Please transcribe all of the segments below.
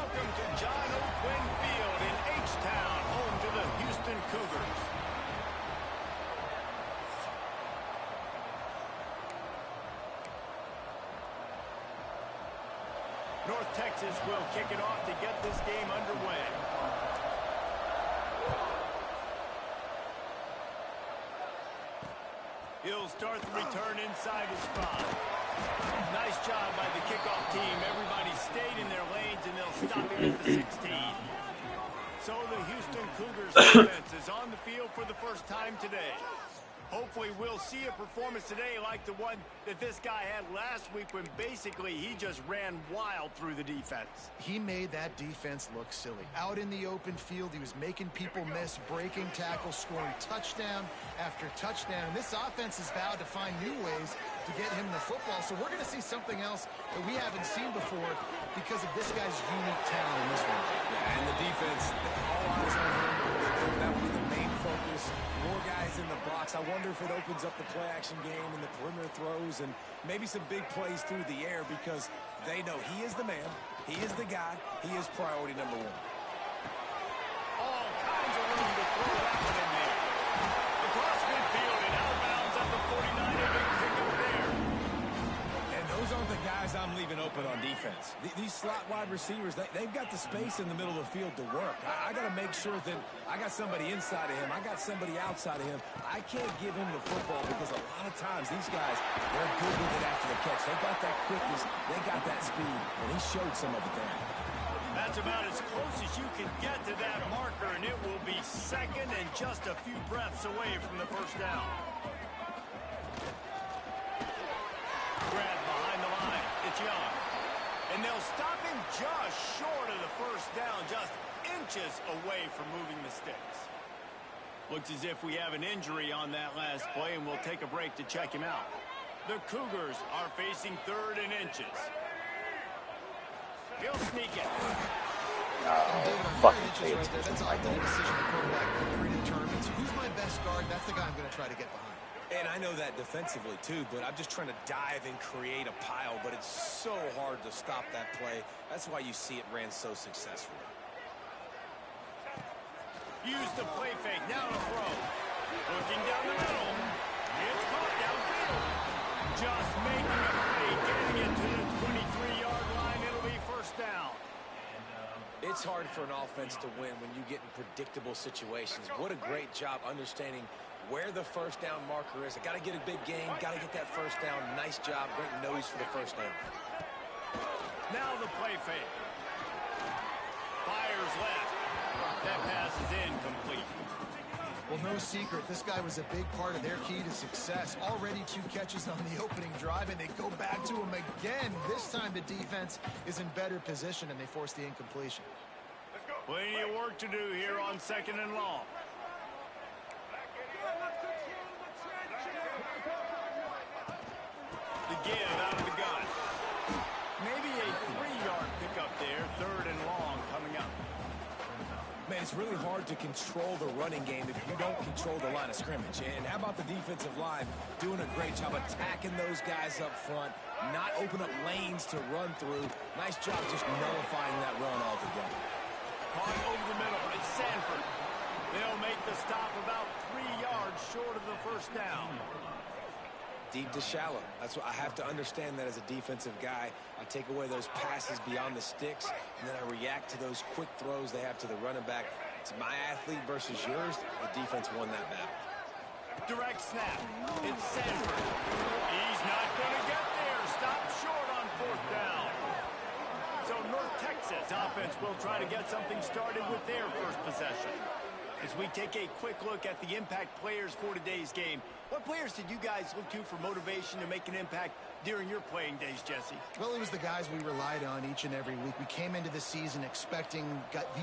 Welcome to John O'Quinn Field in H-Town, home to the Houston Cougars. North Texas will kick it off to get this game underway. He'll start the return inside his spot. Nice job by the kickoff team. Everybody stayed in their lanes, and they'll stop him at the 16. So the Houston Cougars defense is on the field for the first time today. Hopefully we'll see a performance today like the one that this guy had last week when basically he just ran wild through the defense. He made that defense look silly. Out in the open field, he was making people miss, breaking tackles, scoring touchdown after touchdown. And this offense has vowed to find new ways to get him the football. So we're going to see something else that we haven't seen before because of this guy's unique talent in this one. Yeah, and the defense, all eyes on him. That will be the main focus. More guys in the box. I wonder if it opens up the play-action game and the perimeter throws and maybe some big plays through the air because they know he is the man, he is the guy, he is priority number one. All kinds of room to throw that one in there. Across midfield and out of bounds at the 49. A big pickup there. And those aren't the guys I'm leaving open on defense. These slot wide receivers, they've got the space in the middle of the field to work. I got to make sure that I got somebody inside of him. I got somebody outside of him. I can't give him the football because a lot of times these guys, they're good with it after the catch. They got that quickness. They got that speed. And he showed some of it there. That's about as close as you can get to that marker, and it will be second and just a few breaths away from the first down. Grab behind the line. It's Young. And they'll stop him just short of the first down, just inches away from moving the sticks. Looks as if we have an injury on that last play, and we'll take a break to check him out. The Cougars are facing third and inches. He'll sneak it. Fucking pay attention. That's often a decision the quarterback predetermines. Who's my best guard? That's the guy I'm going to try to get behind. And I know that defensively, too, but I'm just trying to dive and create a pile, but it's so hard to stop that play. That's why you see it ran so successfully. Use the play fake. Now to throw. Looking down the middle. It's caught downfield. Just making a play, getting it to the 23-yard line. It'll be first down. It's hard for an offense to win when you get in predictable situations. What a great job understanding where the first down marker is. I got to get a big gain, got to get that first down. Nice job, great nose for the first down. Now the play fake. Fires left. That pass is incomplete. Well, no secret, this guy was a big part of their key to success. Already 2 catches on the opening drive, and they go back to him again. This time the defense is in better position, and they force the incompletion. Plenty of work to do here on second and long. The give out of the gun. Maybe a 3-yard pickup there. Third and long coming up. Man, it's really hard to control the running game if you don't control the line of scrimmage. And how about the defensive line doing a great job attacking those guys up front, not open up lanes to run through. Nice job just nullifying that run altogether. Caught over the middle. It's Sanford. They'll make the stop about 3 yards short of the first down. Deep to shallow. That's what I have to understand that as a defensive guy. I take away those passes beyond the sticks, and then I react to those quick throws they have to the running back. It's my athlete versus yours. The defense won that battle. Direct snap. It's Sanford. He's not going to get there. Stop short on fourth down. So North Texas offense will try to get something started with their first possession. As we take a quick look at the impact players for today's game, what players did you guys look to for motivation to make an impact during your playing days, Jesse? Well, it was the guys we relied on each and every week. We came into the season expecting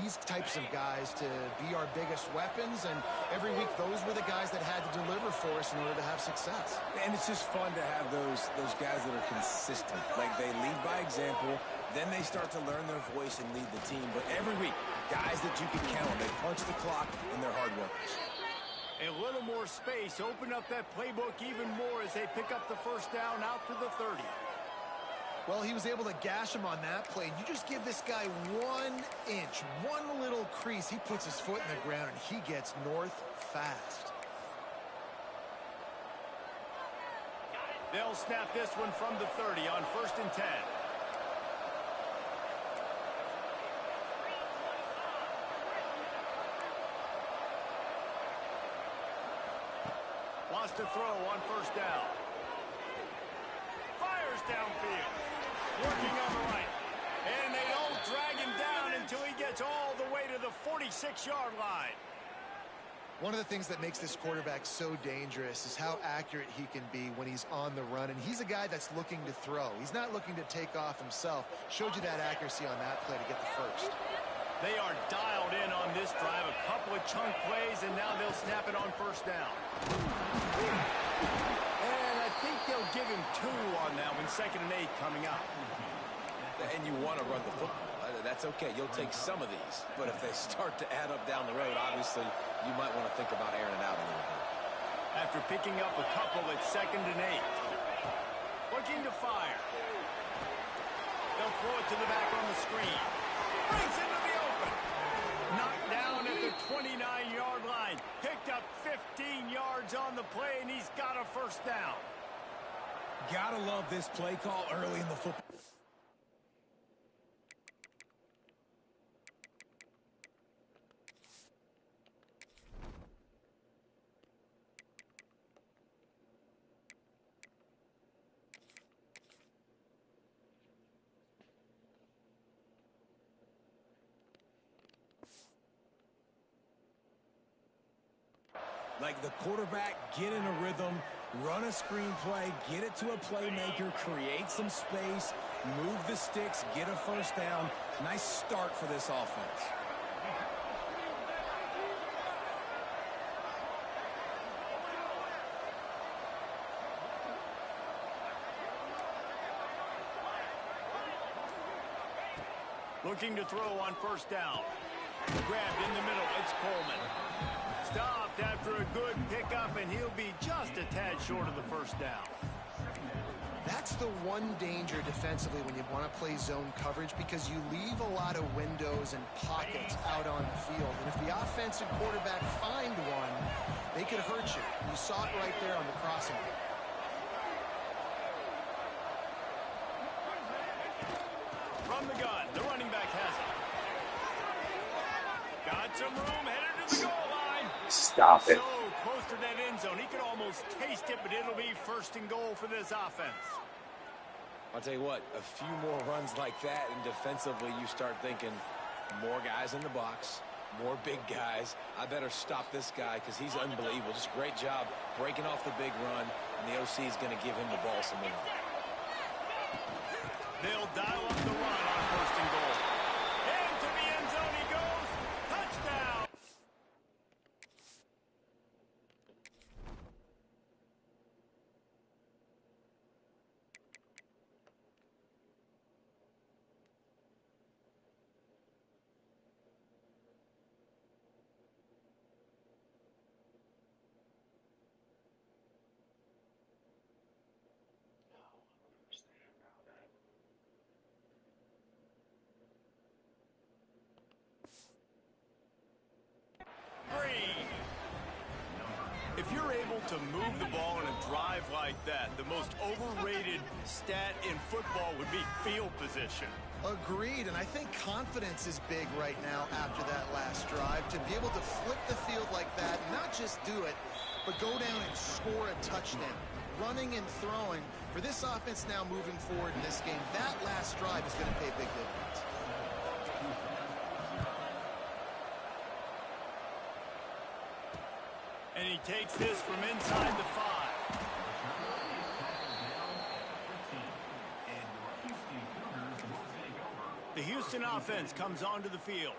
these types of guys to be our biggest weapons, and every week those were the guys that had to deliver for us in order to have success. And it's just fun to have those guys that are consistent. Like, they lead by example, then they start to learn their voice and lead the team. But every week, guys that you can count on, they punch the clock, and they're hard workers. A little more space, open up that playbook even more as they pick up the first down out to the 30. Well, he was able to gash him on that play. You just give this guy 1 inch, one little crease. He puts his foot in the ground, and he gets north fast. They'll snap this one from the 30 on 1st and 10. Wants to throw on 1st down. Fires downfield. Working on the right. And they don't drag him down until he gets all the way to the 46-yard line. One of the things that makes this quarterback so dangerous is how accurate he can be when he's on the run. And he's a guy that's looking to throw. He's not looking to take off himself. Showed you that accuracy on that play to get the first. They are dialed in on this drive. A couple of chunk plays, and now they'll snap it on 1st down. And I think they'll give him 2 on that one. 2nd and 8 coming up. And you want to run the football. That's okay. You'll take some of these. But if they start to add up down the road, obviously, you might want to think about airing it out a little bit. After picking up a couple at 2nd and 8. Looking to fire. They'll throw it to the back on the screen. Breaks into the open. Knocked down at the 29-yard line. Picked up 15 yards on the play, and he's got a 1st down. Gotta love this play call early in the football. Like the quarterback, get in a rhythm, run a screen play, get it to a playmaker, create some space, move the sticks, get a 1st down. Nice start for this offense. Looking to throw on 1st down. Grabbed in the middle. It's Coleman. Stopped after a good pickup, and he'll be just a tad short of the 1st down. That's the one danger defensively when you want to play zone coverage, because you leave a lot of windows and pockets out on the field. And if the offensive quarterback find one, they could hurt you. You saw it right there on the crossing. From the gun, the running back has it. Got some room, headed to the goal line. Stop it. So close to that end zone. He could almost taste it, but it'll be 1st and goal for this offense. I'll tell you what, a few more runs like that, and defensively you start thinking more guys in the box, more big guys. I better stop this guy because he's unbelievable. Just great job breaking off the big run, and the OC is going to give him the ball some more. They'll dial up the run on 1st and goal. Into the end zone he goes. Touchdown. If you're able to move the ball in a drive like that, the most overrated stat in football would be field position. Agreed, and I think confidence is big right now after that last drive. To be able to flip the field like that, not just do it, but go down and score a touchdown. Running and throwing. For this offense now moving forward in this game, that last drive is going to pay big dividends. And he takes this from inside the 5. The Houston offense comes onto the field.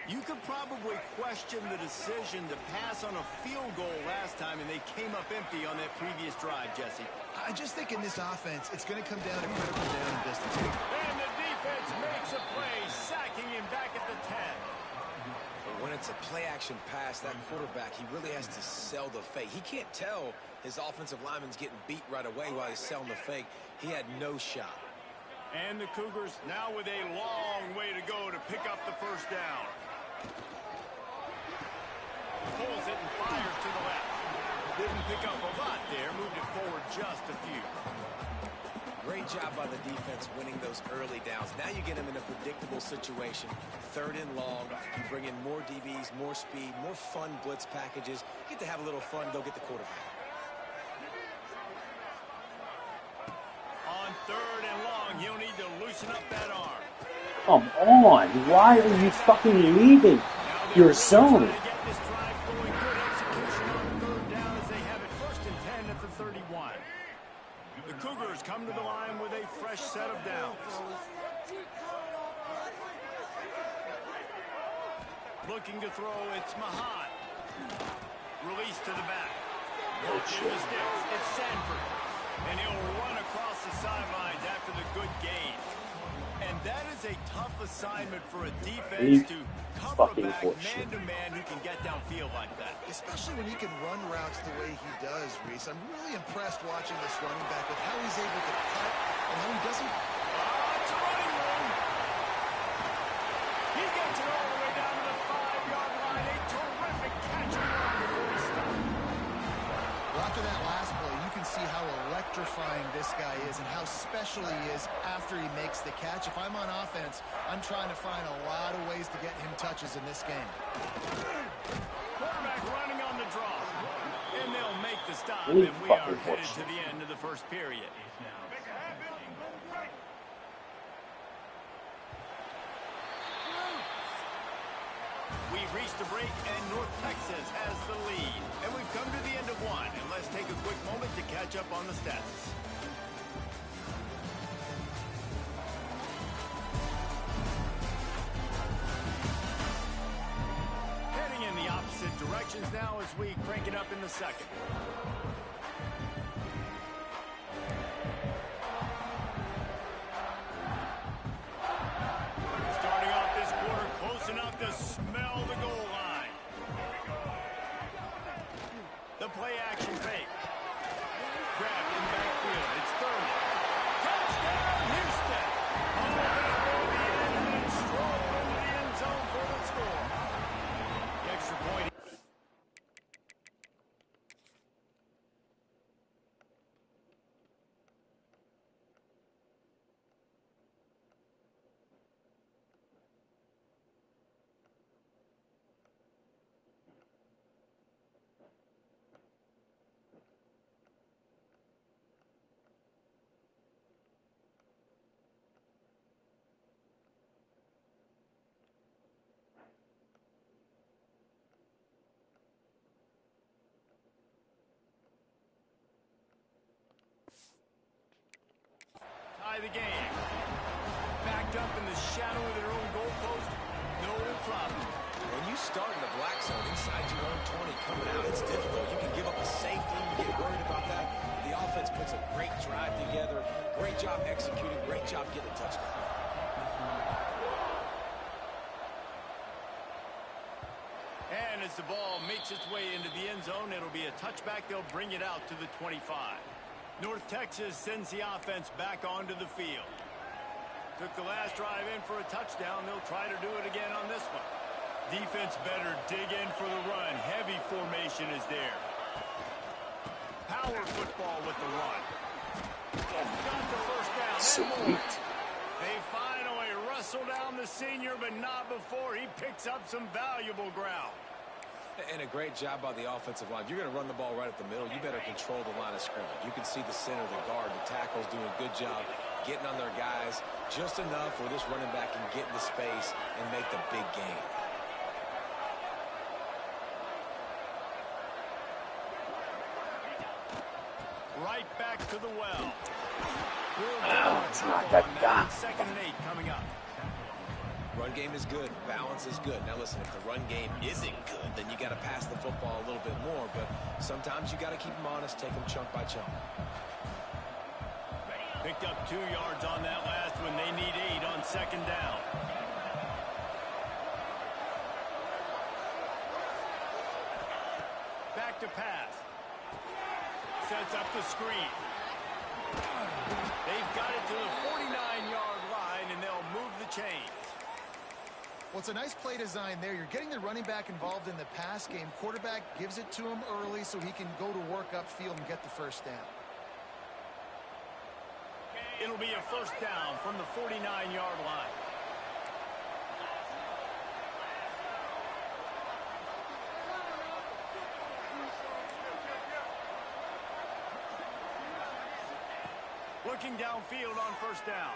You could probably question the decision to pass on a field goal last time, and they came up empty on that previous drive, Jesse. I just think in this offense, it's going to come down to critical down and distance. And the defense makes a play, sacking him back at the 10. But when it's a play-action pass, that quarterback, he really has to sell the fake. He can't tell his offensive lineman's getting beat right away while he's selling the fake. He had no shot. And the Cougars now with a long way to go to pick up the first down. Pulls it and fires to the left. Didn't pick up a lot there. Moved it forward just a few. Great job by the defense winning those early downs. Now you get them in a predictable situation. 3rd and long. You bring in more DBs, more speed, more fun blitz packages. You get to have a little fun. Go get the quarterback. On 3rd and long, he'll need to loosen up that arm. Come on. Why are you fucking leaving your zone? Cougars come to the line with a fresh set of downs. Looking to throw, it's Mahan. Release to the back. Watch in the sticks, it's Sanford. And he'll run across the sidelines after the good gain. And that is a tough assignment for a defense to cover back man-to-man who can get downfield like that. Especially when he can run routes the way he does, Reese. I'm really impressed watching this running back with how he's able to cut and how he doesn't... It's a running one. He gets it all the way down to the 5-yard line. A terrific catch before he stopped. Well, after that last play, you can see how electrifying this guy is and how special he is after he makes the catch. If I'm on offense, I'm trying to find a lot of ways to get him touches in this game. Quarterback running on the draw. And they'll make the stop, and we are headed to the end of the first period. We've reached the break, and North Texas has the lead. And we've come to the end of one, and let's take a quick moment to catch up on the stats. Heading in the opposite directions now as we crank it up in the second. Starting off this quarter close enough to smell the goal line. The play action fake. Grabbed in backfield. It's third. Touchdown, Houston! Oh, and then stroll into the end zone for the score. The extra point. Tie the game. Backed up in the shadow of their own goalpost. No problem. When you start in the black zone inside your own 20 coming out, it's difficult. You can give up a safety. You get worried about that. The offense puts a great drive together. Great job executing. Great job getting a touchdown. And as the ball makes its way into the end zone, it'll be a touchback. They'll bring it out to the 25. North Texas sends the offense back onto the field. Took the last drive in for a touchdown. They'll try to do it again on this one. Defense better dig in for the run. Heavy formation is there. Power football with the run. Got the first down. Sweet. They finally wrestle down the senior, but not before he picks up some valuable ground. And a great job by the offensive line. If you're going to run the ball right at the middle, you better control the line of scrimmage. You can see the center, the guard, the tackles doing a good job getting on their guys just enough where this running back can get into space and make the big gain. Right back to the well. Oh, it's not that guy. 2nd and 8 coming up. Run game is good. Balance is good. Now, listen, if the run game isn't good, then you got to pass the football a little bit more. But sometimes you got to keep them honest, take them chunk by chunk. Picked up 2 yards on that last one. They need 8 on 2nd down. Back to pass. Sets up the screen. They've got it to the 49-yard line, and they'll move the chains. Well, it's a nice play design there. You're getting the running back involved in the pass game. Quarterback gives it to him early so he can go to work upfield and get the first down. It'll be a first down from the 49-yard line. Looking downfield on first down.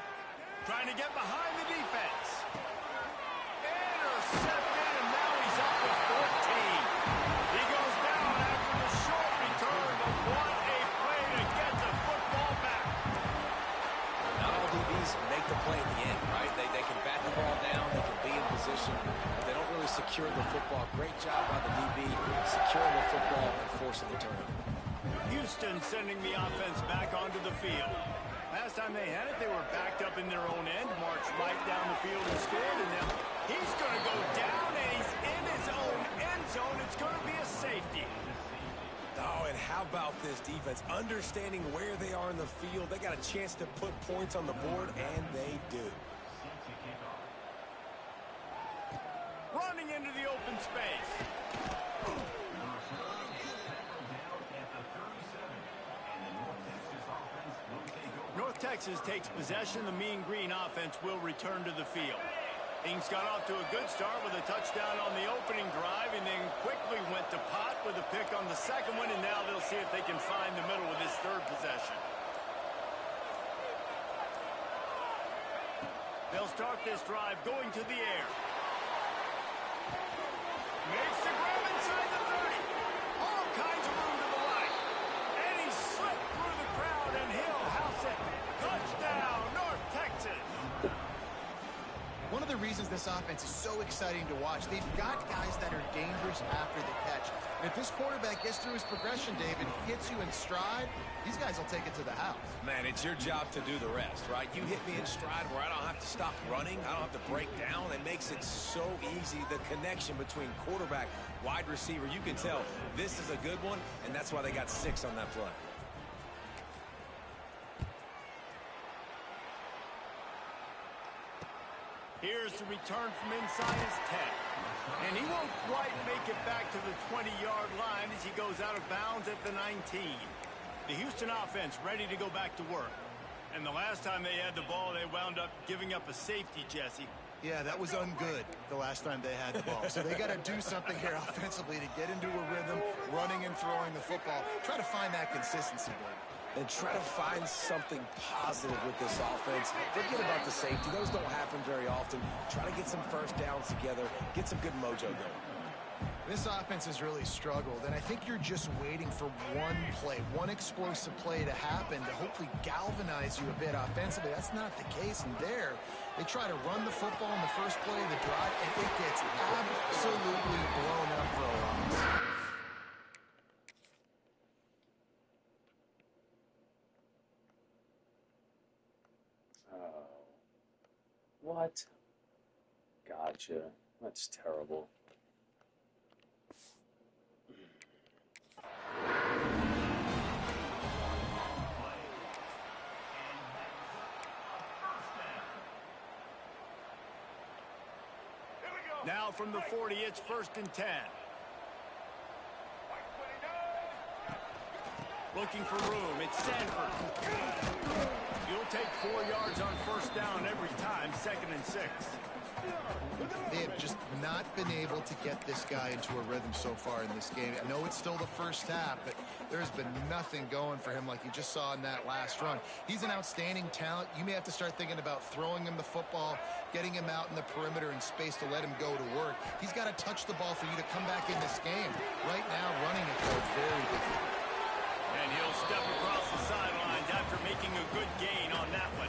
Trying to get behind the defense. Intercepted, and now he's up with 14. He goes down after the short return, but what a play to get the football back. Not all DBs make the play at the end, right? They can bat the ball down, they can be in position, but they don't really secure the football. Great job by the DB securing the football and forcing the turnover. Houston sending the offense back onto the field. Last time they had it, they were backed up in their own end, marched right down the field and scored, and now he's going to go down, and he's in his own end zone. It's going to be a safety. Oh, and how about this defense? Understanding where they are in the field. They got a chance to put points on the board, and they do. Running into the open space. North Texas takes possession. The Mean Green offense will return to the field. Things got off to a good start with a touchdown on the opening drive and then quickly went to pot with a pick on the second one, and now they'll see if they can find the middle with this third possession. They'll start this drive going to the air. Makes the grab inside the 30. All kinds of room to the right. And he slipped through the crowd, and he'll house it. Touchdown, North Texas. One of the reasons this offense is so exciting to watch, they've got guys that are dangerous after the catch. And if this quarterback gets through his progression, David, hits you in stride, these guys will take it to the house. Man, it's your job to do the rest, right? You hit me in stride where I don't have to stop running. I don't have to break down. It makes it so easy. The connection between quarterback, wide receiver, you can tell this is a good one, and that's why they got 6 on that play. Here's the return from inside his 10. And he won't quite make it back to the 20-yard line as he goes out of bounds at the 19. The Houston offense ready to go back to work. And the last time they had the ball, they wound up giving up a safety, Jesse. Yeah, that was ungood the last time they had the ball. So they got to do something here offensively to get into a rhythm, running and throwing the football. Try to find that consistency, David. And try to find something positive with this offense. Forget about the safety. Those don't happen very often. Try to get some first downs together. Get some good mojo going. This offense has really struggled, and I think you're just waiting for one play, one explosive play to happen to hopefully galvanize you a bit offensively. That's not the case, and there, they try to run the football in the first play of the drive, and it gets absolutely blown up for a loss. What? Gotcha. That's terrible. Now from the 40, it's 1st and 10. Looking for room. It's Sanford. You'll take 4 yards on first down every time, 2nd and 6. They have just not been able to get this guy into a rhythm so far in this game. I know it's still the first half, but there's been nothing going for him like you just saw in that last run. He's an outstanding talent. You may have to start thinking about throwing him the football, getting him out in the perimeter in space to let him go to work. He's got to touch the ball for you to come back in this game. Right now, running it, though, very difficult. And he'll step across the sidelines after making a good gain on that one.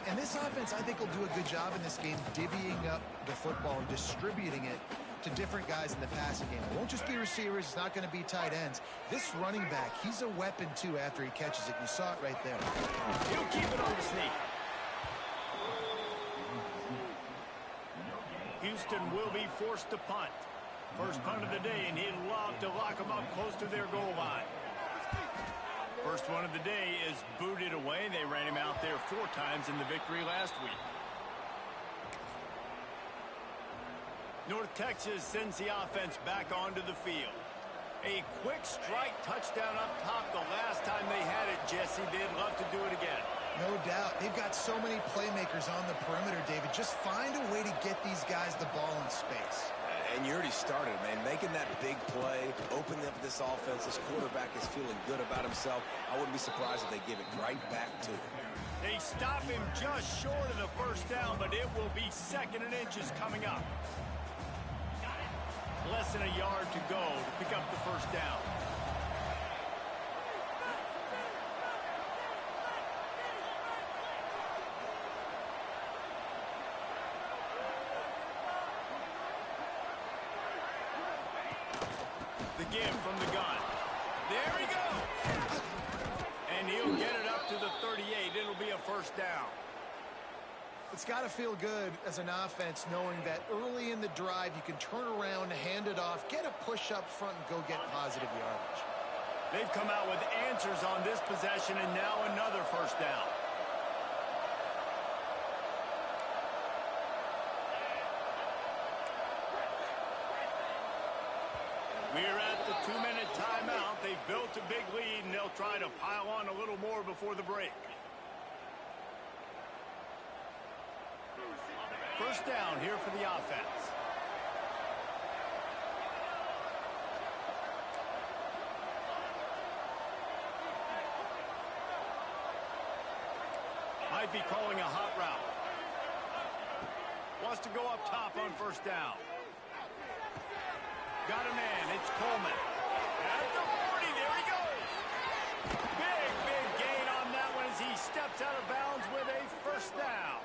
And this offense, I think, will do a good job in this game divvying up the football and distributing it to different guys in the passing game. It won't just be receivers. It's not going to be tight ends. This running back, he's a weapon, too, after he catches it. You saw it right there. He'll keep it on the sneak. Houston will be forced to punt. First punt of the day, and he'd love to lock them up close to their goal line. First one of the day is booted away. They ran him out there 4 times in the victory last week. North Texas sends the offense back onto the field. A quick strike touchdown up top the last time they had it, Jesse. They'd love to do it again. No doubt. They've got so many playmakers on the perimeter, David. Just find a way to get these guys the ball in space. And you already started, man. Making that big play, opening up this offense. This quarterback is feeling good about himself. I wouldn't be surprised if they give it right back to him. They stop him just short of the first down, but it will be 2nd and inches coming up. Less than a yard to go to pick up the first down. The give from the gun. There he goes. And he'll get it up to the 38. It'll be a first down. It's got to feel good as an offense knowing that early in the drive you can turn around, hand it off, get a push up front, and go get positive yardage. They've come out with answers on this possession, and now another first down. We're at the 2-minute timeout. They've built a big lead, and they'll try to pile on a little more before the break. First down here for the offense. Might be calling a hot route. Wants to go up top on first down. Got a man. It's Coleman. At the 40. There he goes. Big gain on that one as he steps out of bounds with a first down.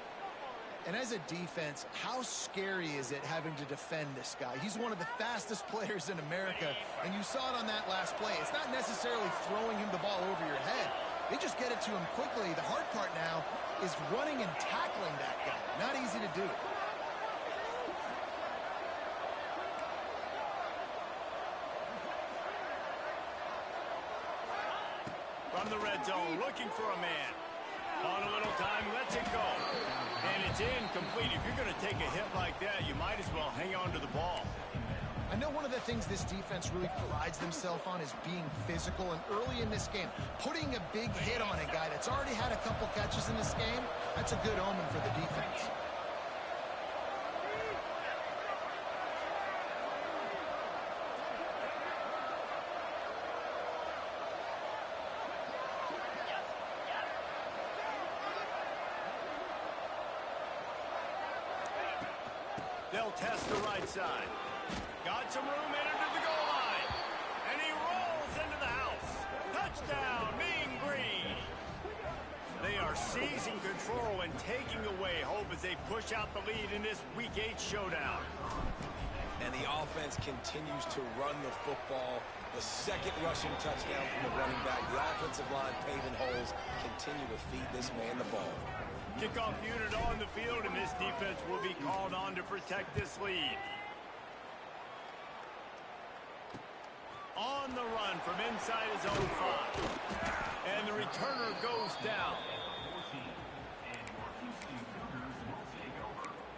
And as a defense, how scary is it having to defend this guy? He's one of the fastest players in America, and you saw it on that last play. It's not necessarily throwing him the ball over your head. They just get it to him quickly. The hard part now is running and tackling that guy. Not easy to do. From the red zone, looking for a man. On a little time, lets it go. And it's incomplete. If you're going to take a hit like that, you might as well hang on to the ball. I know one of the things this defense really prides themselves on is being physical, and early in this game, putting a big hit on a guy that's already had a couple catches in this game, that's a good omen for the defense. They'll test the right side. Got some room in under the goal line. And he rolls into the house. Touchdown, Mean Green. They are seizing control and taking away hope as they push out the lead in this Week 8 showdown. And the offense continues to run the football. The second rushing touchdown from the running back. The offensive line paving holes. Continue to feed this man the ball. Kickoff unit on the field, and this defense will be called on to protect this lead. On the run from inside his own 5. And the returner goes down.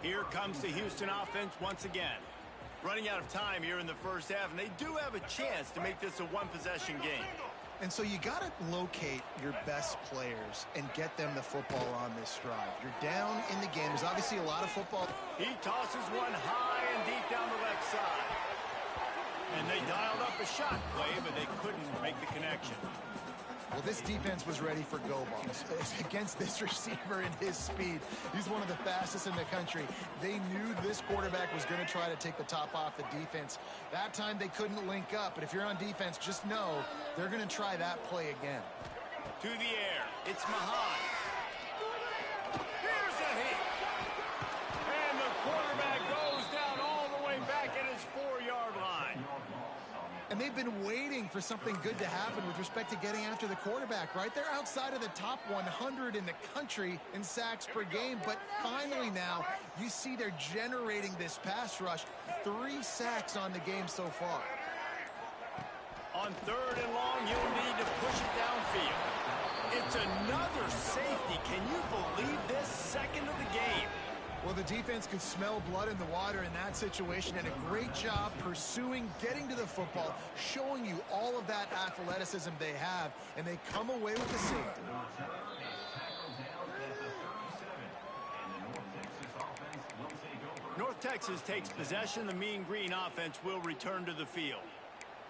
Here comes the Houston offense once again. Running out of time here in the first half, and they do have a chance to make this a one-possession game. And so you got to locate your best players and get them the football on this drive. You're down in the game. There's obviously a lot of football. He tosses one high and deep down the left side. And they dialed up a shot play, but they couldn't make the connection. Well, this defense was ready for go balls. Against this receiver and his speed, he's one of the fastest in the country. They knew this quarterback was going to try to take the top off the defense. That time they couldn't link up, but if you're on defense, just know they're going to try that play again. To the air, it's Mahan. Here's a hit. And the quarterback goes down all the way back at his 4-yard line. And they've been waiting for something good to happen with respect to getting after the quarterback, right? They're outside of the top 100 in the country in sacks per game, but finally now you see they're generating this pass rush. 3 sacks on the game so far. On On 3rd and long, you'll need to push it downfield. It's another safety. Can you believe this? Second of the game. Well, the defense could smell blood in the water in that situation, and a great job pursuing, getting to the football, showing you all of that athleticism they have, and they come away with the safety. North Texas takes possession. The Mean Green offense will return to the field.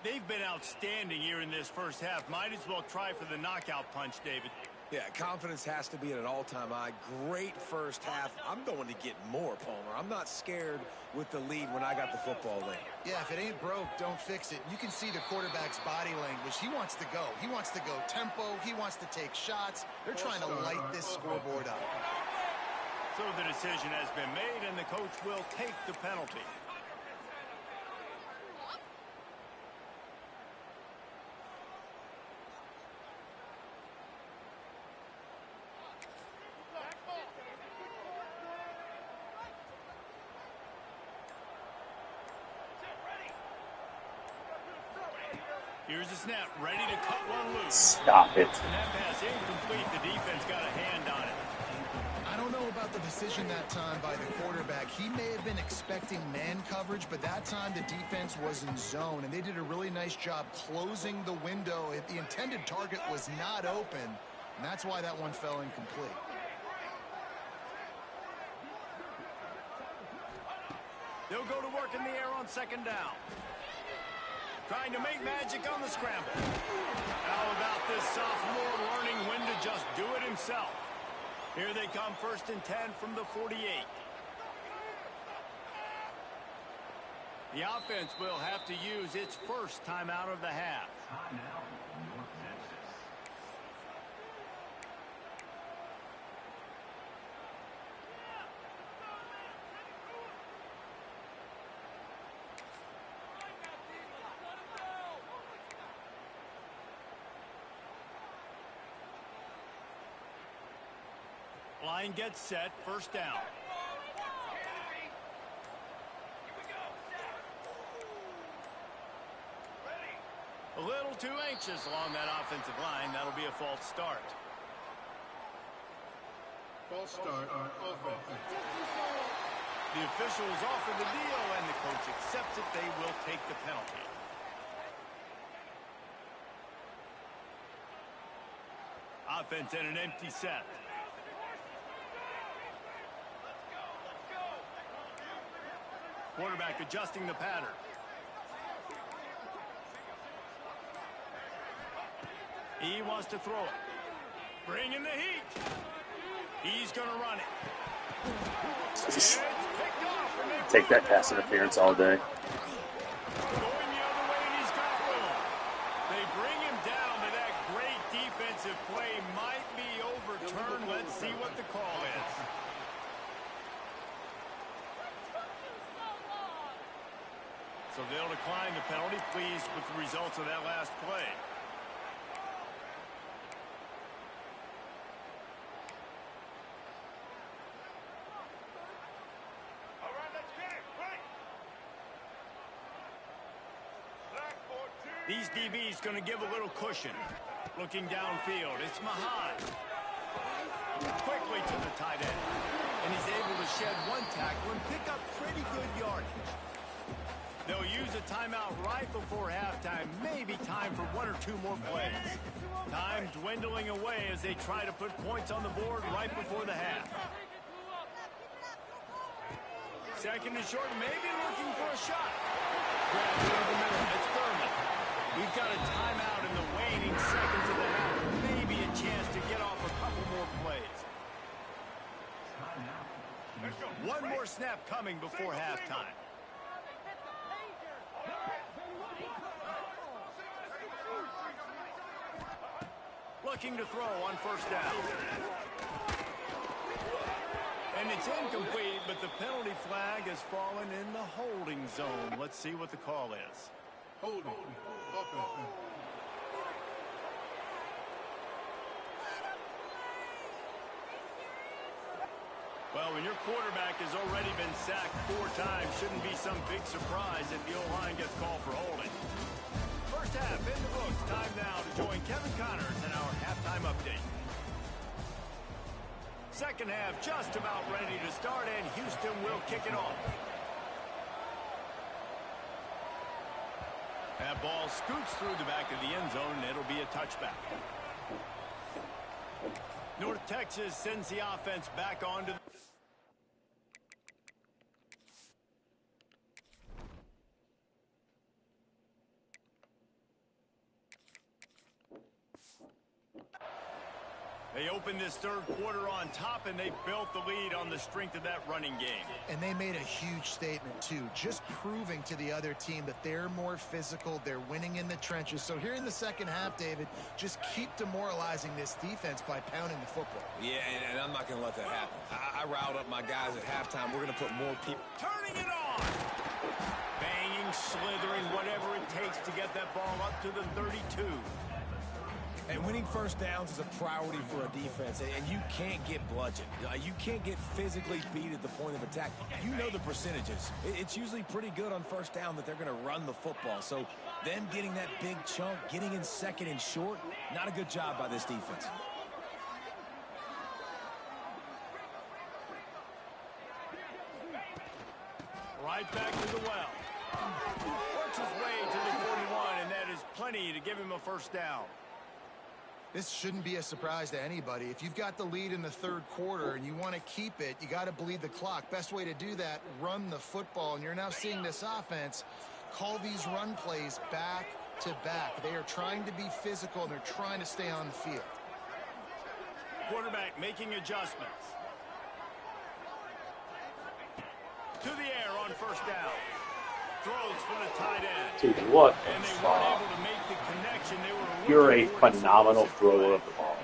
They've been outstanding here in this first half. Might as well try for the knockout punch, David. Yeah, confidence has to be at an all-time high. Great first half. I'm going to get more, Palmer. I'm not scared with the lead when I got the football in. Yeah, if it ain't broke, don't fix it. You can see the quarterback's body language. He wants to go. He wants to go tempo. He wants to take shots. They're trying to light this scoreboard up. So the decision has been made, and the coach will take the penalty. Here's the snap, ready to cut one loose. Stop it. And that pass incomplete. The defense got a hand on it. I don't know about the decision that time by the quarterback. He may have been expecting man coverage, but that time the defense was in zone, and they did a really nice job closing the window. The intended target was not open, and that's why that one fell incomplete. They'll go to work in the air on 2nd down. Trying to make magic on the scramble. How about this sophomore learning when to just do it himself? Here they come, 1st and 10 from the 48. The offense will have to use its first timeout of the half. Line gets set, 1st down. A little too anxious along that offensive line. That'll be a false start. False start on offense. The officials offer the deal, and the coach accepts it. They will take the penalty. Offense in an empty set. Quarterback adjusting the pattern. He wants to throw it. Bring in the heat. He's going to run it. It's picked off. Take that pass interference all day. Going the other way, and he's got room. They bring him down, but that great defensive play might be overturned. Let's see what the call is. So they'll decline the penalty. Pleased with the results of that last play. All right, let's get it. Right. Black 14. These DBs going to give a little cushion. Looking downfield, it's Mahan. Quickly to the tight end. And he's able to shed one tackle and pick up pretty good yardage. They'll use a timeout right before halftime. Maybe time for 1 or 2 more plays. Time dwindling away as they try to put points on the board right before the half. 2nd and short, maybe looking for a shot. Grab through the middle. It's Thurman. We've got a timeout in the waning seconds of the half. Maybe a chance to get off a couple more plays. One more snap coming before halftime. Looking to throw on 1st down. And it's incomplete, but the penalty flag has fallen in the holding zone. Let's see what the call is. Holding. Offense. Well, when your quarterback has already been sacked 4 times, shouldn't be some big surprise if the O-line gets called for holding. First half in the books. Time now to join Kevin Connors in our halftime update. Second half just about ready to start, and Houston will kick it off. That ball scoots through the back of the end zone, and it'll be a touchback. North Texas sends the offense back onto the... They opened this third quarter on top, and they built the lead on the strength of that running game. And they made a huge statement, too, just proving to the other team that they're more physical, they're winning in the trenches. So here in the second half, David, just keep demoralizing this defense by pounding the football. Yeah, and I'm not going to let that happen. I riled up my guys at halftime. We're going to put more people... Turning it on! Banging, slithering, whatever it takes to get that ball up to the 32. And winning first downs is a priority for a defense, and you can't get bludgeoned. You can't get physically beat at the point of attack. You know the percentages. It's usually pretty good on first down that they're going to run the football. So them getting that big chunk, getting in second and short, not a good job by this defense. Right back to the well. Works his way to the 41, and that is plenty to give him a first down. This shouldn't be a surprise to anybody. If you've got the lead in the third quarter and you want to keep it, you got to bleed the clock. Best way to do that, run the football. And you're now seeing this offense call these run plays back to back. They are trying to be physical, and they're trying to stay on the field. Quarterback making adjustments. To the air on first down. Throws for the tight end. Dude, what And they a weren't fuck. able to make the connection. They were You're a looking for it. phenomenal thrower of the ball.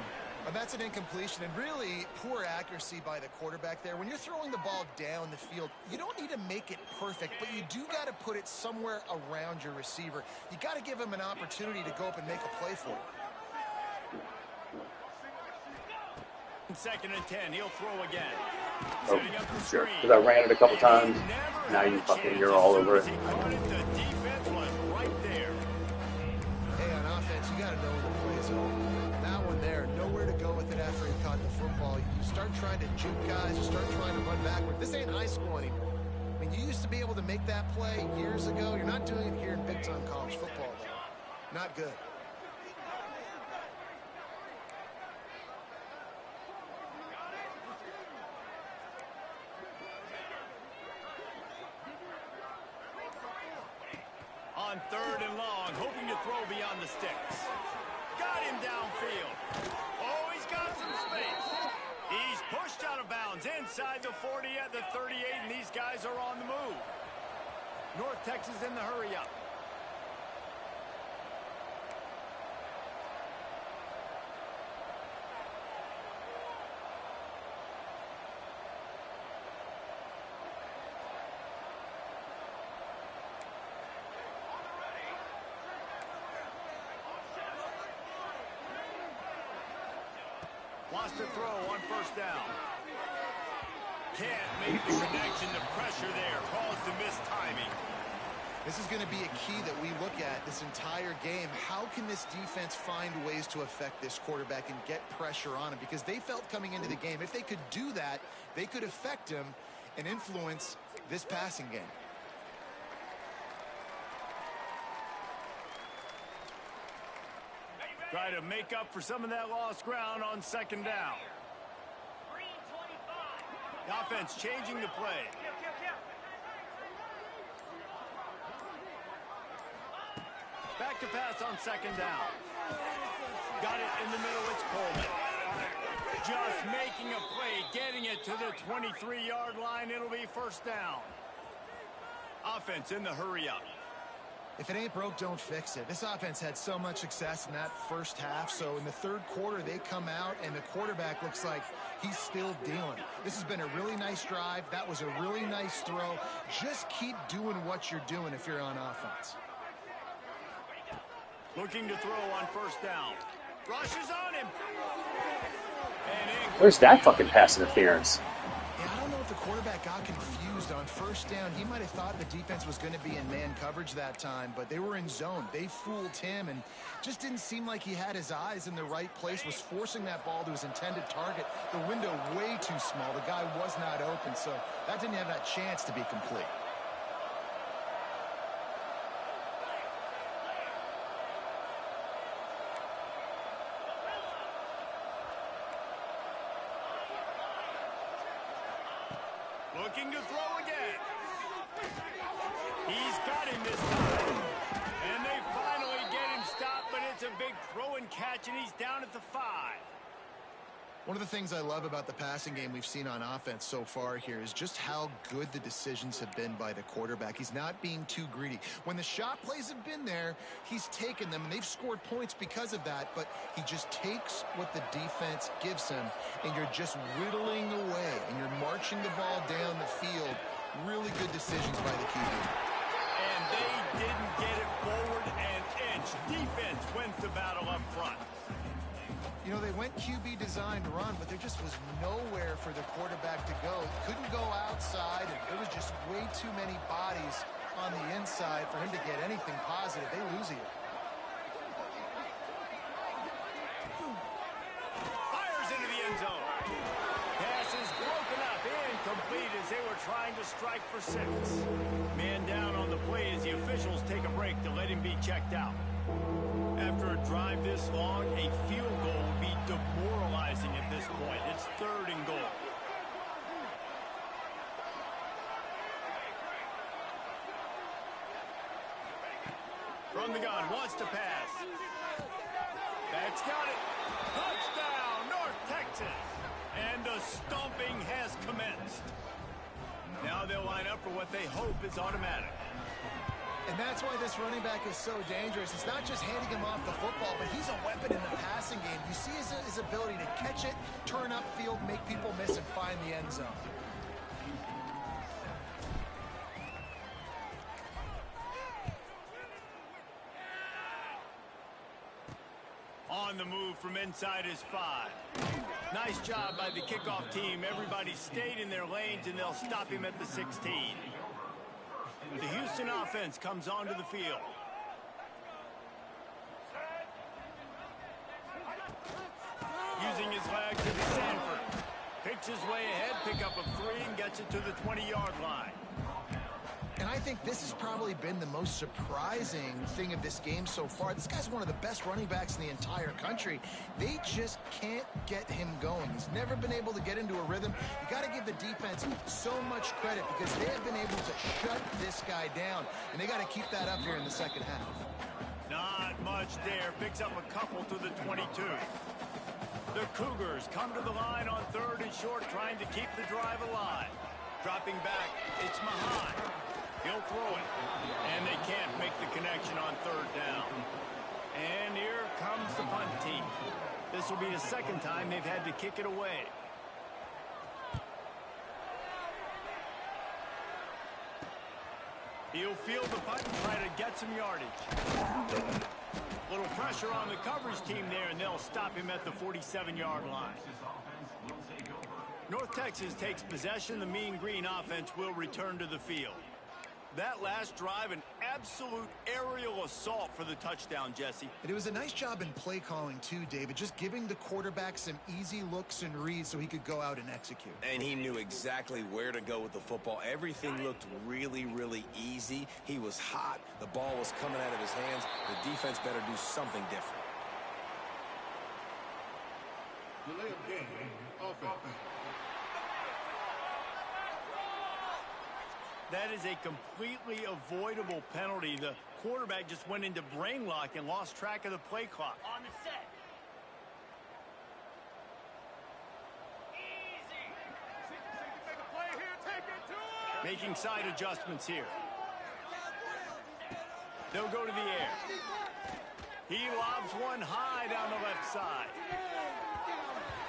And that's an incompletion, and really poor accuracy by the quarterback there. When you're throwing the ball down the field, you don't need to make it perfect, but you do got to put it somewhere around your receiver. You got to give him an opportunity to go up and make a play for it. Second and 10, he'll throw again. Oh, Setting up the sure. screen. Because I ran it a couple And times. he never Now had you a fucking, chance. you're As all soon over as it. he caught it, the defense was right there. Hey, on offense, you got to know when the play is over. That one there, nowhere to go with it after he caught the football. You start trying to juke guys, you start trying to run backward. This ain't high school anymore. I mean, you used to be able to make that play years ago. You're not doing it here in big-time college football, though. Not good. On third and long, hoping to throw beyond the sticks. Got him downfield. Oh, he's got some space. He's pushed out of bounds inside the 40 at the 38, and these guys are on the move. North Texas in the hurry up. Wants to throw on first down. Can't make the connection. The pressure there caused the missed timing. This is going to be a key that we look at this entire game. How can this defense find ways to affect this quarterback and get pressure on him? Because they felt coming into the game, if they could do that, they could affect him and influence this passing game. Try to make up for some of that lost ground on second down. The offense changing the play. Back to pass on second down. Got it in the middle. It's Coleman. Just making a play, getting it to the 23-yard line. It'll be first down. Offense in the hurry up. If it ain't broke, don't fix it. This offense had so much success in that first half, so in the third quarter, they come out, and the quarterback looks like he's still dealing. This has been a really nice drive. That was a really nice throw. Just keep doing what you're doing if you're on offense. Looking to throw on first down. Rushes on him. And Where's that fucking pass interference? Yeah, I don't know if the quarterback got confused confused. On first down, he might have thought the defense was going to be in man coverage that time, but they were in zone. They fooled him and just didn't seem like he had his eyes in the right place, was forcing that ball to his intended target. The window way too small. The guy was not open, so that didn't have that chance to be complete. Looking to throw again. He's got him this time. And they finally get him stopped, but it's a big throw and catch, and he's down at the 5. One of the things I love about the passing game we've seen on offense so far here is just how good the decisions have been by the quarterback. He's not being too greedy. When the shot plays have been there, he's taken them, and they've scored points because of that, but he just takes what the defense gives him, and you're just whittling away, and you're marching the ball down the field. Really good decisions by the QB. And they didn't get it forward an inch. Defense wins the battle up front. You know, they went QB design run, but there just was nowhere for the quarterback to go. Couldn't go outside, and there was just way too many bodies on the inside for him to get anything positive. They lose here. Fires into the end zone. Pass is broken up, incomplete as they were trying to strike for 6. Man down on the play as the officials take a break to let him be checked out. After a drive this long, a field goal would be demoralizing at this point. It's 3rd and goal. From the gun, wants to pass. That's got it. Touchdown, North Texas. And the stomping has commenced. Now they'll line up for what they hope is automatic. And that's why this running back is so dangerous. It's not just handing him off the football, but he's a weapon in the passing game. You see his ability to catch it, turn upfield, make people miss, and find the end zone. On the move from inside his 5. Nice job by the kickoff team. Everybody stayed in their lanes, and they'll stop him at the 16. The Houston offense comes onto the field. Using his legs to the Sanford. Picks his way ahead, pick up of 3, and gets it to the 20-yard line. And I think this has probably been the most surprising thing of this game so far. This guy's one of the best running backs in the entire country. They just can't get him going. He's never been able to get into a rhythm. You got to give the defense so much credit because they have been able to shut this guy down. And they got to keep that up here in the second half. Not much there. Picks up a couple to the 22. The Cougars come to the line on 3rd and short, trying to keep the drive alive. Dropping back, it's Mahan. He'll throw it, and they can't make the connection on 3rd down. And here comes the punt team. This will be the 2nd time they've had to kick it away. He'll field the punt and try to get some yardage. Little pressure on the coverage team there, and they'll stop him at the 47-yard line. North Texas takes possession. The Mean Green offense will return to the field. That last drive, an absolute aerial assault for the touchdown, Jesse. And it was a nice job in play calling, too, David, just giving the quarterback some easy looks and reads so he could go out and execute. And he knew exactly where to go with the football. Everything looked really, really easy. He was hot. The ball was coming out of his hands. The defense better do something different. Delay of game. Offense. That is a completely avoidable penalty. The quarterback just went into brain lock and lost track of the play clock. On the set. Easy. Make a play here. Take it to him. Making side adjustments here. They'll go to the air. He lobs one high down the left side.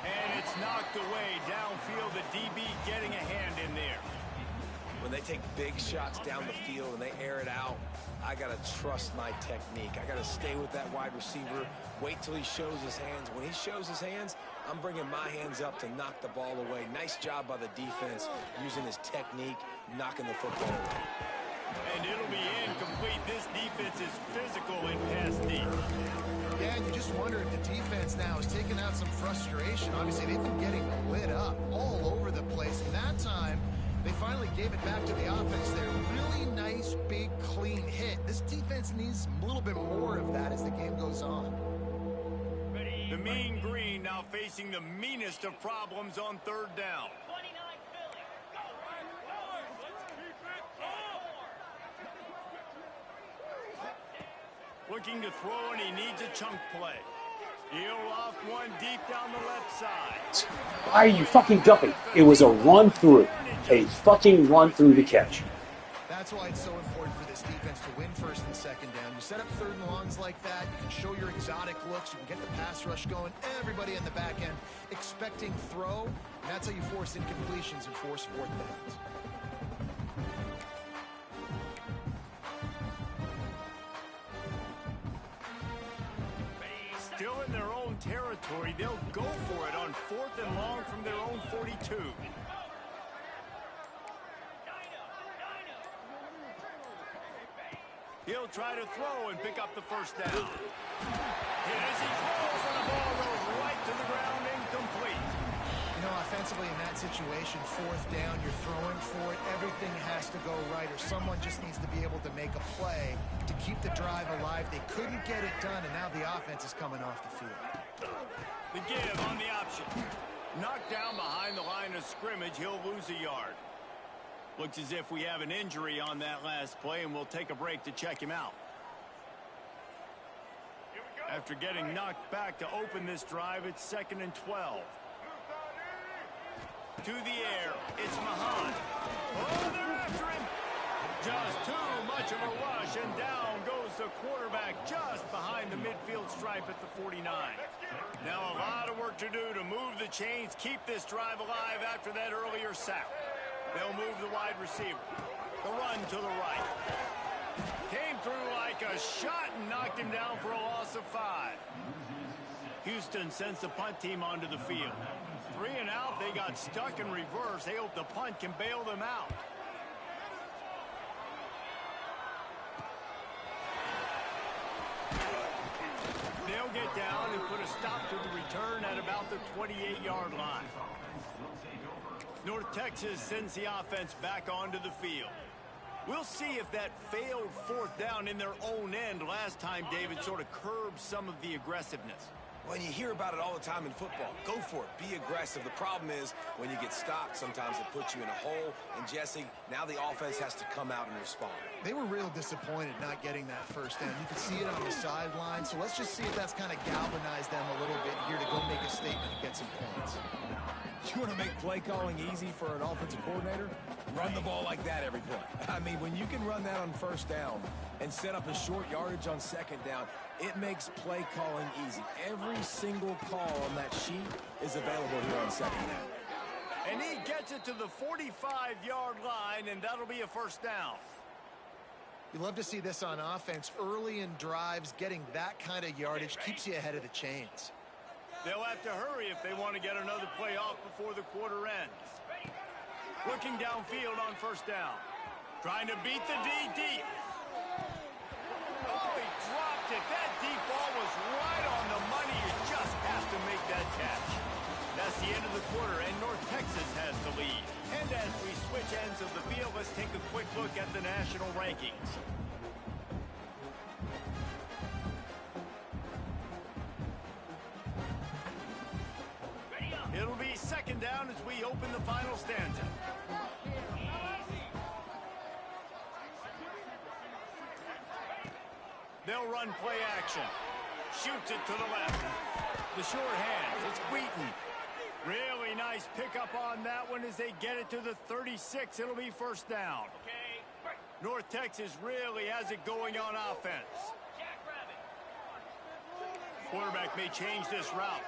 And it's knocked away downfield. The DB getting a hand in there. when they take big shots down the field and they air it out, I got to trust my technique. I got to stay with that wide receiver, wait till he shows his hands. When he shows his hands, I'm bringing my hands up to knock the ball away. Nice job by the defense using his technique, knocking the football away. And it'll be incomplete. This defense is physical and pass deep. Yeah, and you just wonder if the defense now is taking out some frustration. Obviously, they've been getting lit up all over the place. And that time, they finally gave it back to the offense there. Really nice, big, clean hit. This defense needs a little bit more of that as the game goes on. The mean green now facing the meanest of problems on third down. Looking to throw, and he needs a chunk play. He'll loft one deep down the left side. Why are you fucking ducking? It was a run through. A fucking run through the catch. That's why it's so important for this defense to win first and second down. You set up third and longs like that, you can show your exotic looks, you can get the pass rush going, everybody in the back end expecting throw, and that's how you force incompletions and force fourth downs. Still in their own territory, they'll go for it on fourth and long from their own 42. He'll try to throw and pick up the first down. Hit as he throws, and the ball goes right to the ground, incomplete. You know, offensively in that situation, fourth down, you're throwing for it, everything has to go right, or someone just needs to be able to make a play to keep the drive alive. They couldn't get it done, and now the offense is coming off the field. The give on the option. Knocked down behind the line of scrimmage, he'll lose a yard. Looks as if we have an injury on that last play, and we'll take a break to check him out. After getting knocked back to open this drive, it's 2nd and 12. To the air, it's Mahan. Oh, they're after him. Just too much of a rush, and down goes the quarterback just behind the midfield stripe at the 49. Now a lot of work to do to move the chains, keep this drive alive after that earlier sack. They'll move the wide receiver. The run to the right. Came through like a shot and knocked him down for a loss of 5. Houston sends the punt team onto the field. 3 and out, they got stuck in reverse. They hope the punt can bail them out. They'll get down and put a stop to the return at about the 28-yard line. North Texas sends the offense back onto the field. We'll see if that failed fourth down in their own end last time, David, sort of curbed some of the aggressiveness. When you hear about it all the time in football, go for it. Be aggressive. The problem is when you get stopped, sometimes it puts you in a hole. And, Jesse, now the offense has to come out and respond. They were real disappointed not getting that first down. You could see it on the sideline. So let's just see if that's kind of galvanized them a little bit here to go make a statement and get some points. You want to make play calling easy for an offensive coordinator? Run the ball like that every play. I mean, when you can run that on first down and set up a short yardage on second down, it makes play calling easy. Every single call on that sheet is available here on second down. And he gets it to the 45-yard line, and that'll be a first down. You love to see this on offense. Early in drives, getting that kind of yardage keeps you ahead of the chains. They'll have to hurry if they want to get another play off before the quarter ends. Looking downfield on first down. Trying to beat the D deep. Oh, he dropped it. That deep ball was right on the money. You just have to make that catch. That's the end of the quarter, and North Texas has the lead. And as we switch ends of the field, let's take a quick look at the national rankings. It'll be second down as we open the final stanza. They'll run play action. Shoots it to the left. The short hands. It's Wheaton. Really nice pickup on that one as they get it to the 36. It'll be first down. North Texas really has it going on offense. Quarterback may change this route.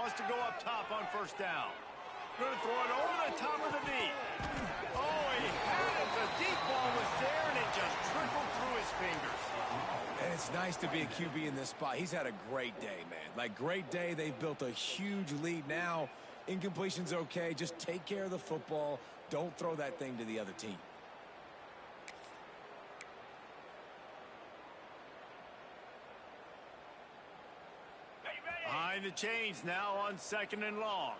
Wants to go up top on first down. Going to throw it over the top of the knee. Oh, he had it. The deep ball was there, and it just trickled through his fingers. And it's nice to be a QB in this spot. He's had a great day, man. Like, great day. They've built a huge lead now. Incompletion's okay. Just take care of the football. Don't throw that thing to the other team. Behind the chains now on 2nd and long.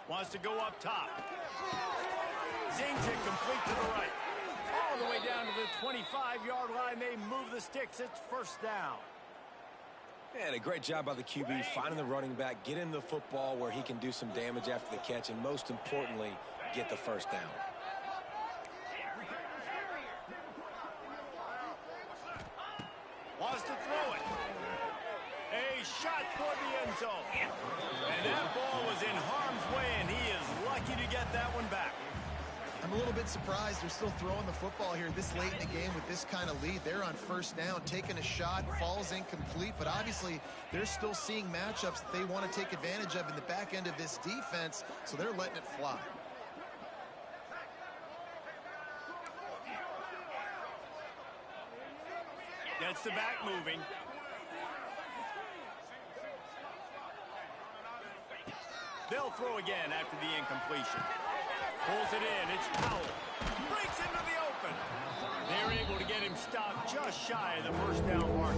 Wants to go up top. Zings it complete to the right. All the way down to the 25-yard line. They move the sticks. It's first down. And a great job by the QB finding the running back, get him the football where he can do some damage after the catch, and most importantly, get the first down. Wants to throw it. A shot toward the end zone. And that ball was in harm's way, and he is lucky to get that one back. I'm a little bit surprised they're still throwing the football here this late in the game with this kind of lead. They're on first down, taking a shot, falls incomplete, but obviously they're still seeing matchups that they want to take advantage of in the back end of this defense, so they're letting it fly. Gets the back moving. They'll throw again after the incompletion. Pulls it in. It's Powell. Breaks into the open. They're able to get him stopped just shy of the first down marker.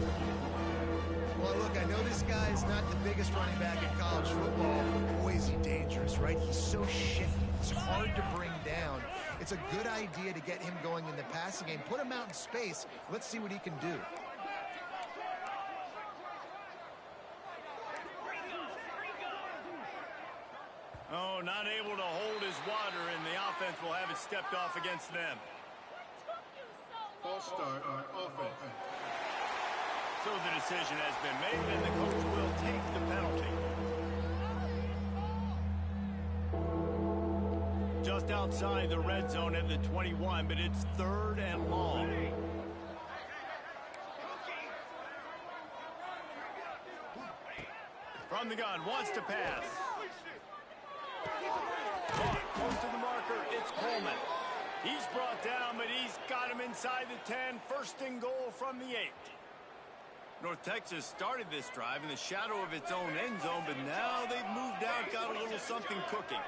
Well, look, I know this guy is not the biggest running back in college football, but boy, is he dangerous, right? He's so shifty. It's hard to bring down. It's a good idea to get him going in the passing game. Put him out in space. Let's see what he can do. Oh, not able to hold his water, and the offense will have it stepped off against them. False start on offense. So the decision has been made, and the coach will take the penalty. Just outside the red zone at the 21, but it's 3rd and long. From the gun, wants to pass. Close to the marker, it's Coleman. He's brought down, but he's got him inside the 10. 1st and goal from the 8. North Texas started this drive in the shadow of its own end zone, but now they've moved out, got a little something cooking.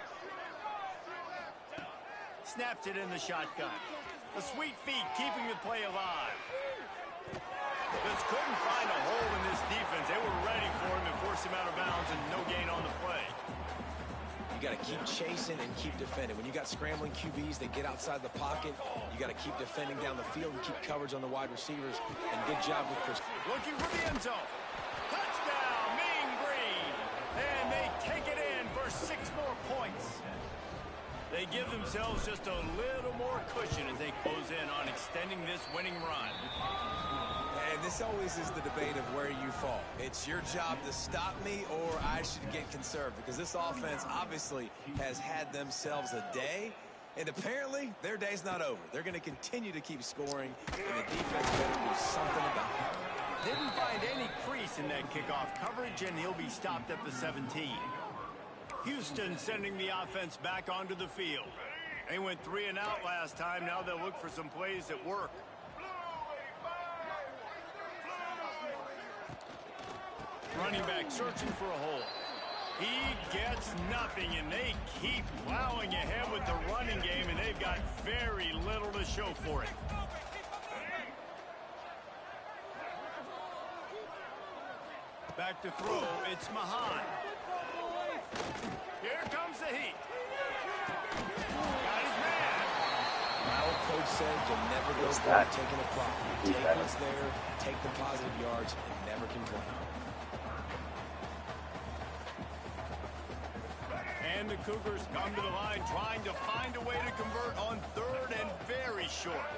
Snaps it in the shotgun. The sweet feet keeping the play alive. Just couldn't find a hole in this defense. They were ready for him and forced him out of bounds, and no gain on the play. You got to keep chasing and keep defending. When you got scrambling QBs that get outside the pocket, you got to keep defending down the field and keep coverage on the wide receivers. And good job with Chris. Looking for the end zone. Touchdown, Mean Green. And they take it in for 6 more points. They give themselves just a little more cushion as they close in on extending this winning run. And this always is the debate of where you fall. It's your job to stop me, or I should get conserved, because this offense obviously has had themselves a day, and apparently their day's not over. They're going to continue to keep scoring, and the defense better do something about it. Didn't find any crease in that kickoff coverage, and he'll be stopped at the 17. Houston sending the offense back onto the field. They went 3 and out last time. Now they'll look for some plays that work. Running back searching for a hole. He gets nothing, and they keep plowing ahead with the running game, and they've got very little to show for it. Back to throw, it's Mahan. Here comes the heat. Got his man. Our coach said you'll never go back taking a profit. Take what's there, take the positive yards, and never complain. And the Cougars come to the line trying to find a way to convert on 3rd and very short.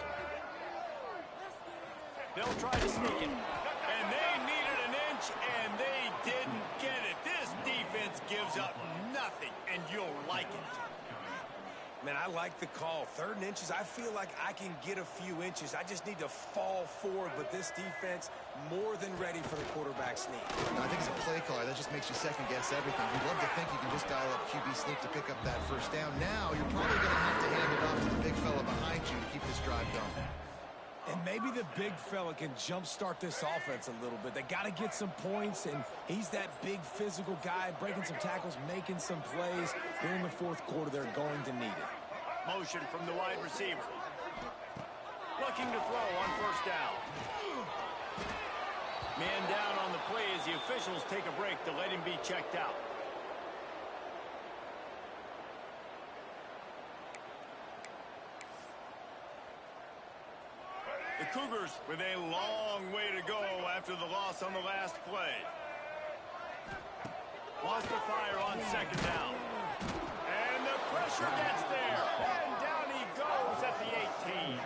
They'll try to sneak it. And they needed an inch, and they didn't get it. This defense gives up nothing, and you'll like it. Man, I like the call. 3rd and inches, I feel like I can get a few inches. I just need to fall forward, but this defense more than ready for the quarterback sneak. No, I think it's a play caller. That just makes you second-guess everything. You'd love to think you can just dial up QB sneak to pick up that 1st down. Now you're probably going to have to hand it off to the big fella behind you to keep this drive going. And maybe the big fella can jumpstart this offense a little bit. They got to get some points, and he's that big physical guy, breaking some tackles, making some plays. Here in the 4th quarter, they're going to need it. Motion from the wide receiver. Looking to throw on 1st down. Man down on the play as the officials take a break to let him be checked out. The Cougars with a long way to go after the loss on the last play. Lost the fire on 2nd down. And the pressure gets there. And down he goes at the 18.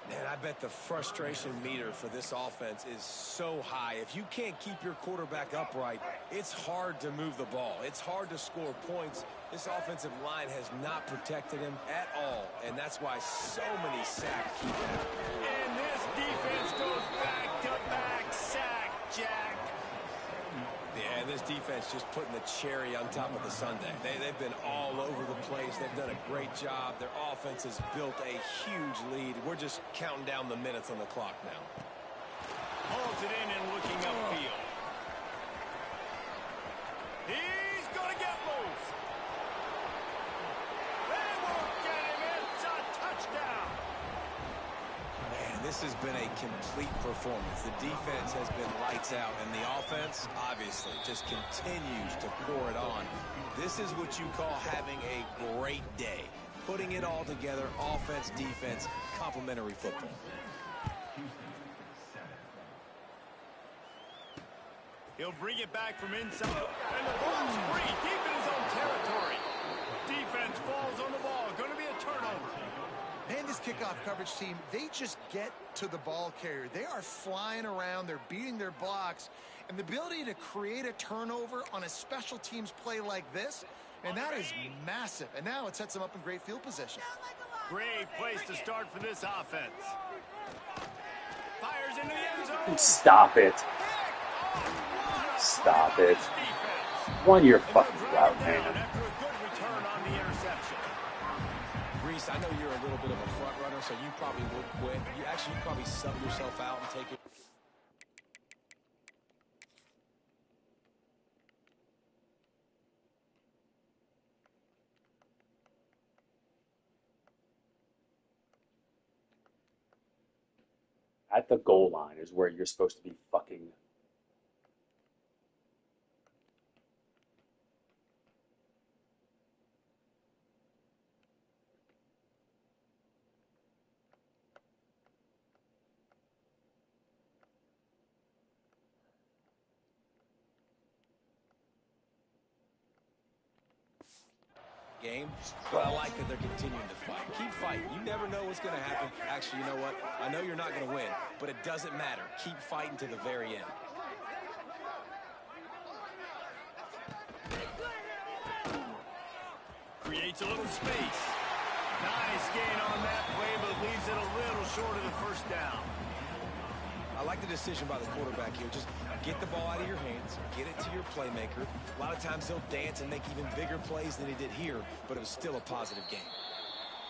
Man, I bet the frustration meter for this offense is so high. If you can't keep your quarterback upright, it's hard to move the ball. It's hard to score points. This offensive line has not protected him at all, and that's why so many sacks keep happening. And this defense goes back-to-back sack, Jack. Yeah, and this defense just putting the cherry on top of the sundae. They've been all over the place. They've done a great job. Their offense has built a huge lead. We're just counting down the minutes on the clock now. Holds it in and looking upfield. He's going to get loose. They won't get him. It's a touchdown. Man, this has been a complete performance. The defense has been lights out, and the offense, obviously, just continues to pour it on. This is what you call having a great day. Putting it all together, offense, defense, complementary football. He'll bring it back from inside. And the ball's free, deep in his own territory. Defense falls on the ball. Going to be a turnover. Man, this kickoff coverage team, they just get to the ball carrier. They are flying around. They're beating their blocks. And the ability to create a turnover on a special teams play like this, and that is massive. And now it sets them up in great field position. Great place to start for this offense. Fires into the end zone. Stop it. Stop it. Run your fucking route, man. After a good return on the interception. Reese, I know you're a little bit of a front runner, so you probably would quit. You probably sub yourself out and take it. At the goal line is where you're supposed to be fucking. Game, but I like that they're continuing to fight. Keep fighting. You never know what's going to happen. Actually, you know what? I know you're not going to win, but it doesn't matter. Keep fighting to the very end. Creates a little space. Nice gain on that play, but leaves it a little short of the 1st down. I like the decision by the quarterback here. Just get the ball out of your hands, get it to your playmaker. A lot of times he'll dance and make even bigger plays than he did here, but it was still a positive game.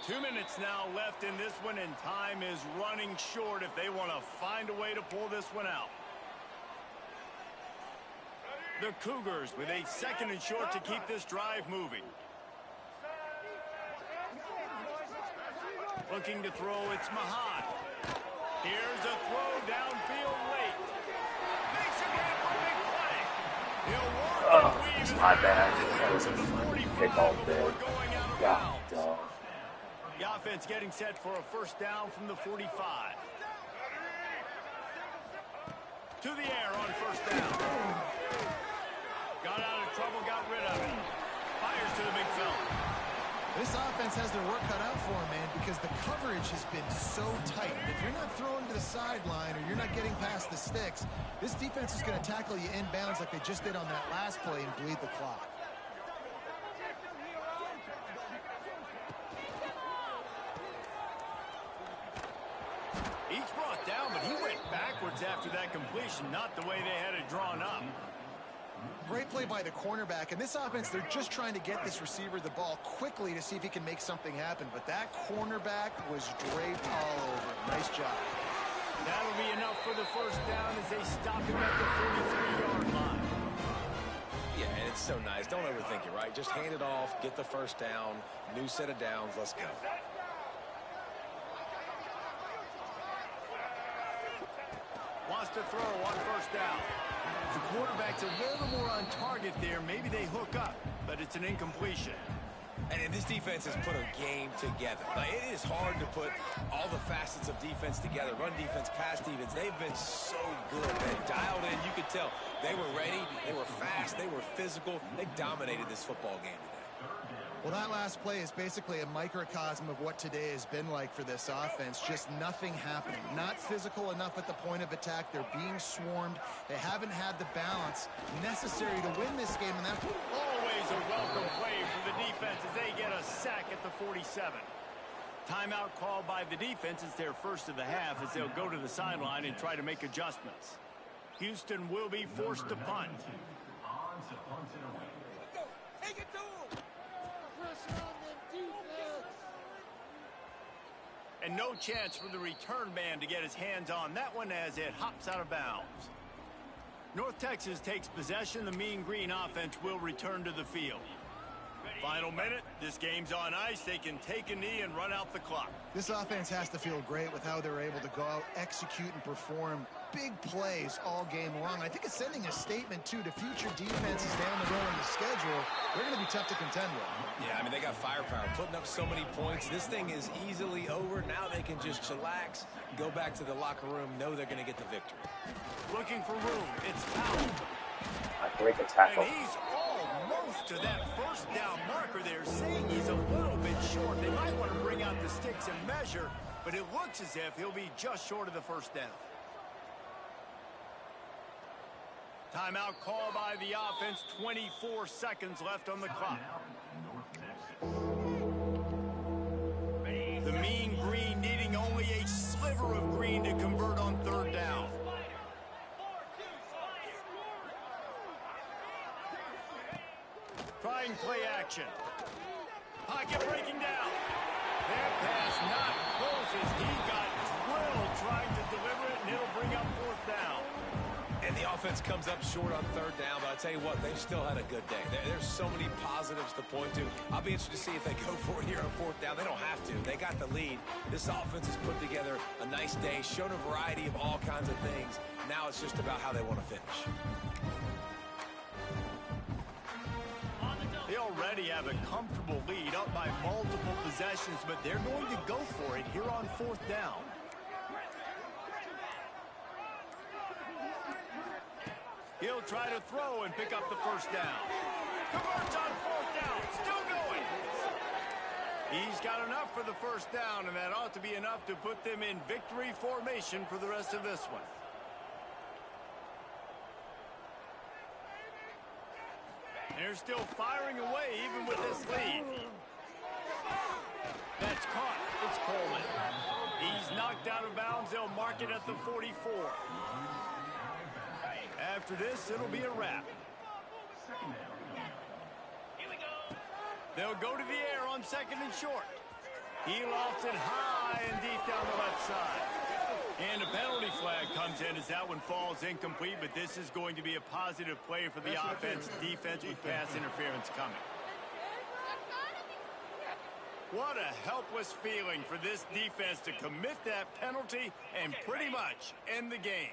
2 minutes now left in this one, and time is running short if they want to find a way to pull this one out. The Cougars with a 2nd and short to keep this drive moving. Looking to throw, it's Mahan. Here's a throw downfield late. Makes a big play. He'll work and weave. It's my bad. That was a kick all day. God, dog. The offense getting set for a 1st down from the 45. To the air on 1st down. Got out of trouble, got rid of it. Fires to the big fella. This offense has their work cut out for them, man, because the coverage has been so tight. If you're not throwing to the sideline or you're not getting past the sticks, this defense is going to tackle you inbounds like they just did on that last play and bleed the clock. brought down, but he went backwards after that completion, not the way they had it drawn up. Great play by the cornerback. In this offense, they're just trying to get this receiver the ball quickly to see if he can make something happen. But that cornerback was draped all over. Nice job. That'll be enough for the first down as they stop him at the 43-yard line. Yeah, and it's so nice. Don't overthink it, right? Just hand it off, get the first down, new set of downs, let's go. Wants to throw on first down. The quarterback's a little more on target there. Maybe they hook up, but it's an incompletion. And this defense has put a game together. Like, it is hard to put all the facets of defense together. Run defense, pass defense. They've been so good, man. Dialed in. You could tell they were ready. They were fast. They were physical. They dominated this football game today. Well, that last play is basically a microcosm of what today has been like for this offense. Just nothing happening. Not physical enough at the point of attack. They're being swarmed. They haven't had the balance necessary to win this game. And that's always a welcome play for the defense as they get a sack at the 47. Timeout called by the defense. It's their first of the half as they'll go to the sideline and try to make adjustments. Houston will be forced to punt. Take it to him. And no chance for the return man to get his hands on that one as it hops out of bounds. North Texas takes possession. The Mean Green offense will return to the field. Final minute. This game's on ice. They can take a knee and run out the clock. This offense has to feel great with how they're able to go out, execute, and perform big plays all game long. I think it's sending a statement, too, to future defenses down the road in the schedule. They're going to be tough to contend with. Yeah, I mean, they got firepower, putting up so many points. This thing is easily over. Now they can just chillax, go back to the locker room, know they're going to get the victory. Looking for room. It's Powell. I break a tackle. And he's almost to that first down marker there, saying he's a little bit short. They might want to bring out the sticks and measure, but it looks as if he'll be just short of the first down. Timeout call by the offense. 24 seconds left on the clock. The Mean Green needing only a sliver of green to convert on third down. Trying play action. Pocket breaking down. That pass not close as he got drilled trying to deliver it, and it'll bring up fourth down. And the offense comes up short on third down, but I tell you what, they've still had a good day. There's so many positives to point to. I'll be interested to see if they go for it here on fourth down. They don't have to. They got the lead. This offense has put together a nice day, shown a variety of all kinds of things. Now it's just about how they want to finish. They already have a comfortable lead up by multiple possessions, but they're going to go for it here on fourth down. He'll try to throw and pick up the first down. Converts on fourth down. Still going. He's got enough for the first down, and that ought to be enough to put them in victory formation for the rest of this one. They're still firing away even with this lead. That's caught. It's Coleman. He's knocked out of bounds. They'll mark it at the 44. After this, it'll be a wrap. They'll go to the air on second and short. He lofts it high and deep down the left side. And a penalty flag comes in as that one falls incomplete, but this is going to be a positive play for the offense. Defense with pass interference coming. What a helpless feeling for this defense to commit that penalty and pretty much end the game.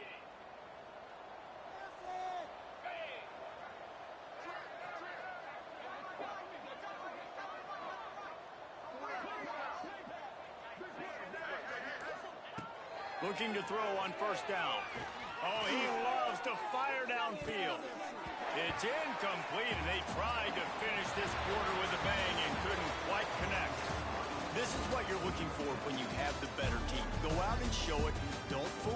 Looking to throw on first down. Oh, he loves to fire downfield. It's incomplete, and they tried to finish this quarter with a bang and couldn't quite connect. This is what you're looking for when you have the better team. Go out and show it. Don't fool